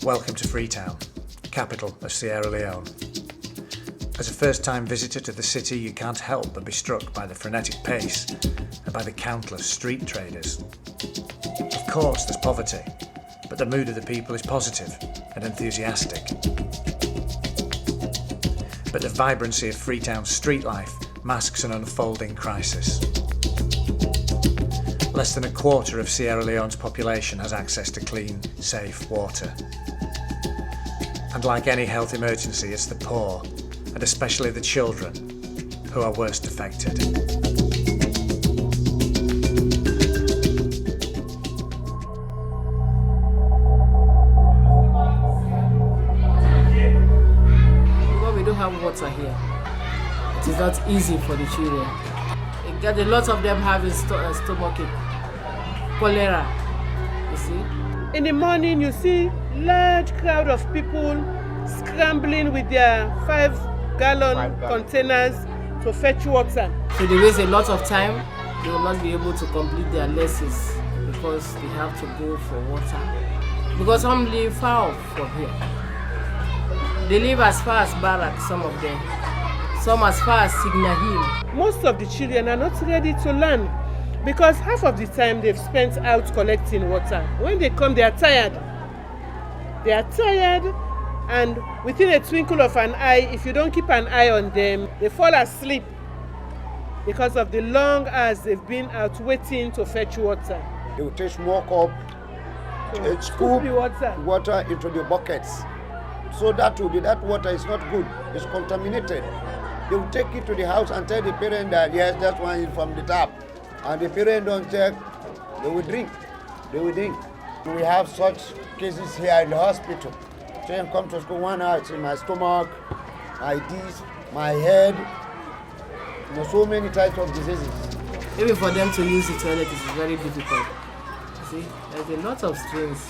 Welcome to Freetown, capital of Sierra Leone. As a first-time visitor to the city, you can't help but be struck by the frenetic pace and by the countless street traders. Of course, there's poverty, but the mood of the people is positive and enthusiastic. But the vibrancy of Freetown's street life masks an unfolding crisis. Less than a quarter of Sierra Leone's population has access to clean, safe water. And like any health emergency, it's the poor, and especially the children, who are worst affected. Because we don't have water here, it is not easy for the children. A lot of them have stomachache, cholera, you see. In the morning, you see large crowd of people scrambling with their 5-gallon containers to fetch water. So they waste a lot of time. They will not be able to complete their lessons because they have to go for water. Because some live far from here. They live as far as Barrack, some of them. Some as far as Signal Hill. Most of the children are not ready to learn because half of the time they've spent out collecting water. When they come, they are tired. They are tired, and within a twinkle of an eye, if you don't keep an eye on them, they fall asleep because of the long hours they've been out waiting to fetch water. They will take small cup, scoop water into the buckets. So that water is not good, it's contaminated. They will take it to the house and tell the parent that yes, that one is from the tap. And the parent don't check, they will drink. We have such cases here in the hospital. Children come to school, one hour, it's in my stomach, my this, my head. So many types of diseases. Even for them to use the toilet is very difficult. You see, there's a lot of strains.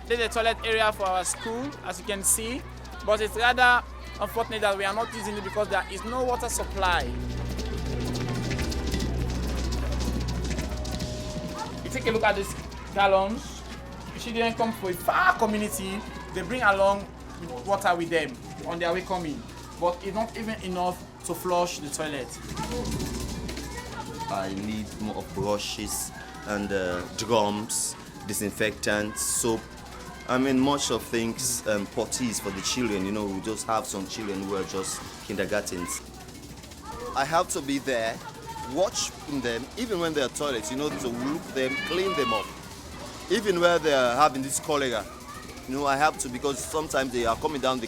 There's a toilet area for our school, as you can see, but it's rather unfortunate that we are not using it because there is no water supply. You take a look at these gallons. Children come from a far community, they bring along water with them on their way coming, but it's not even enough to flush the toilet. I need more of brushes and drums, disinfectants, soap. I mean, much of things, potties for the children. You know, we just have some children who are just kindergartens. I have to be there, watch them, even when they're toilets, you know, to look them, clean them up. Even where they are having this cholera, you know, I have to, because sometimes they are coming down the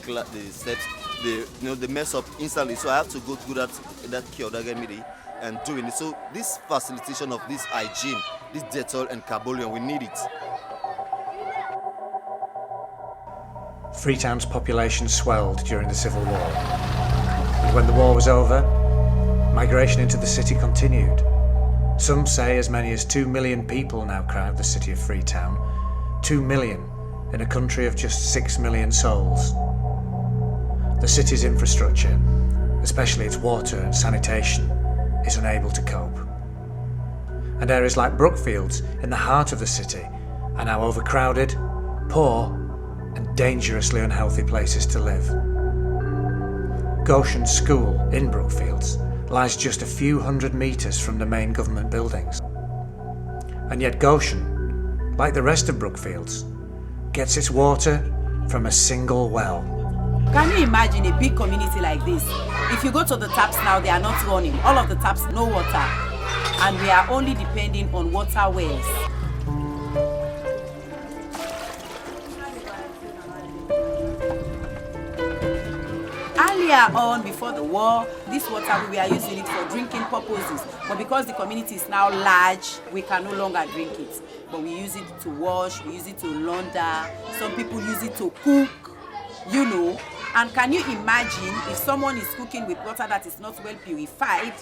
steps, they mess up instantly. So I have to go through that cure, that remedy, and doing it. So this facilitation of this hygiene, this Dettol and Carbolion, we need it. Freetown's population swelled during the Civil War. And when the war was over, migration into the city continued. Some say as many as 2 million people now crowd the city of Freetown. 2 million in a country of just 6 million souls. The city's infrastructure, especially its water and sanitation, is unable to cope. And areas like Brookfields, in the heart of the city, are now overcrowded, poor, and dangerously unhealthy places to live. Goshen School in Brookfields lies just a few hundred metres from the main government buildings. And yet Goshen, like the rest of Brookfields, gets its water from a single well. Can you imagine a big community like this? If you go to the taps now, they are not running. All of the taps, no water. And we are only depending on water wells. Earlier on, before the war, this water, we are using it for drinking purposes. But because the community is now large, we can no longer drink it. But we use it to wash, we use it to launder. Some people use it to cook, you know. And can you imagine if someone is cooking with water that is not well purified?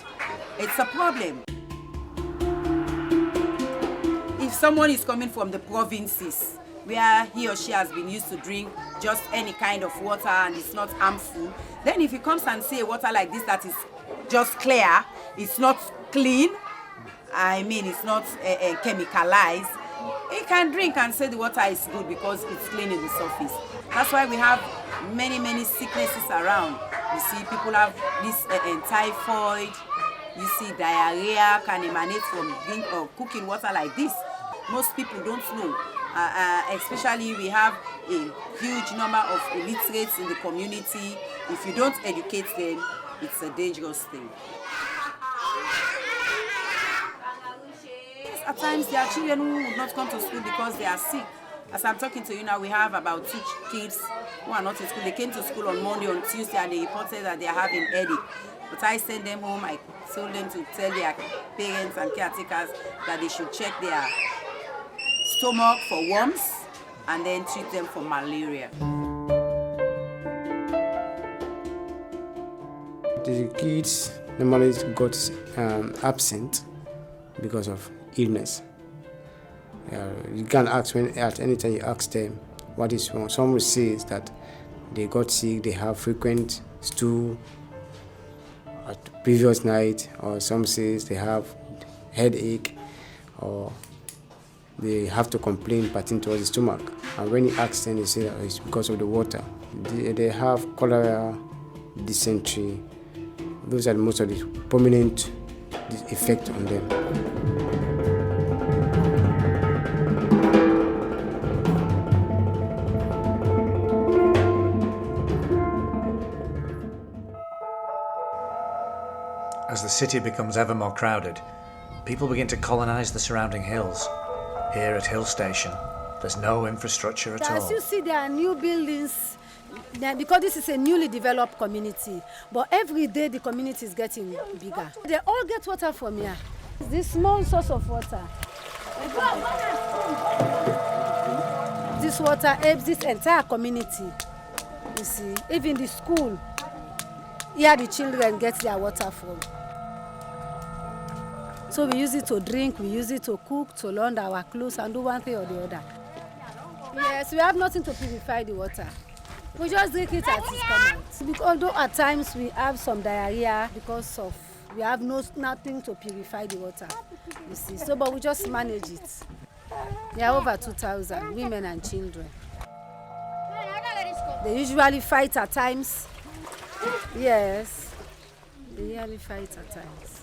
It's a problem. If someone is coming from the provinces, where he or she has been used to drink just any kind of water and it's not harmful, then if he comes and say water like this that is just clear, it's not clean, I mean it's not chemicalized, he can drink and say the water is good because it's clean in the surface. That's why we have many sicknesses around. You see, people have this typhoid. You see, diarrhea can emanate from cooking water like this. Most people don't know. Especially we have a huge number of illiterates in the community. If you don't educate them, it's a dangerous thing. At times there are children who would not come to school because they are sick. As I'm talking to you now, we have about 2 kids who are not in school. They came to school on Monday, on Tuesday, and they reported that they are having headache. But I sent them home. I told them to tell their parents and caretakers that they should check their stomach for worms and then treat them for malaria. The kids normally got absent because of illness. You can ask at any time you ask them what is wrong. Some will say is that they got sick, they have frequent stool at the previous night, or some says they have headache, or they have to complain pertaining to the stomach. And when you ask them, they say that it's because of the water. They have cholera, dysentery. Those are most of the prominent effect on them. As the city becomes ever more crowded, people begin to colonise the surrounding hills. Here at Hill Station, there's no infrastructure at all. As you see, there are new buildings, because this is a newly developed community. But every day the community is getting bigger. They all get water from here. This small source of water. This water helps this entire community. You see, even the school, here the children get their water from. So we use it to drink, we use it to cook, to launder our clothes and do one thing or the other. Yes, we have nothing to purify the water. We just drink it as it comes out. Although at times we have some diarrhea because of we have nothing to purify the water. You see, so but we just manage it. There are over 2,000 women and children. They usually fight at times. Yes, they usually fight at times.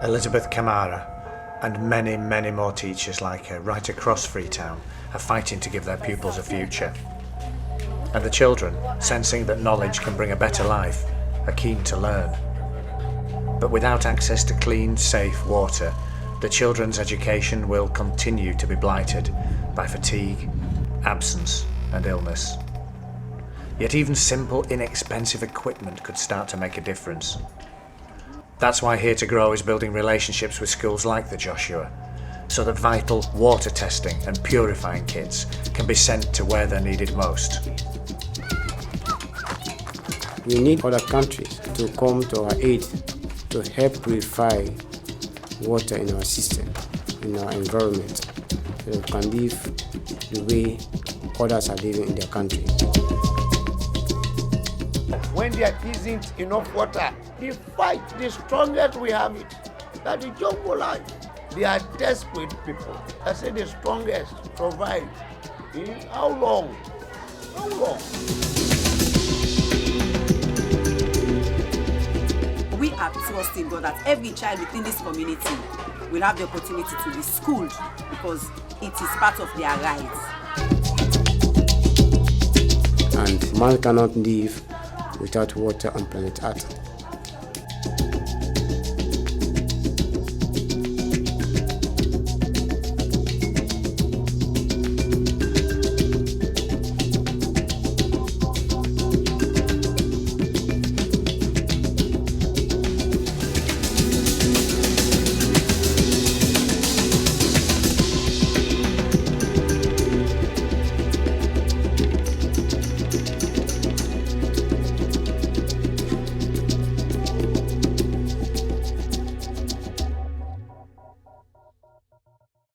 Elizabeth Kamara and many more teachers like her right across Freetown are fighting to give their pupils a future. And the children, sensing that knowledge can bring a better life, are keen to learn. But without access to clean, safe water, the children's education will continue to be blighted by fatigue, absence and illness. Yet even simple, inexpensive equipment could start to make a difference. That's why HERE2GROW is building relationships with schools like the Joshua, so that vital water testing and purifying kits can be sent to where they're needed most. We need other countries to come to our aid to help purify water in our system, in our environment, so that we can live the way others are living in their country. When there isn't enough water, the fight, the strongest we have it, that is jungle life. They are desperate people. I say the strongest survive. In how long? How long? We are trusting God that every child within this community will have the opportunity to be schooled because it is part of their rights. And man cannot live without water on planet Earth.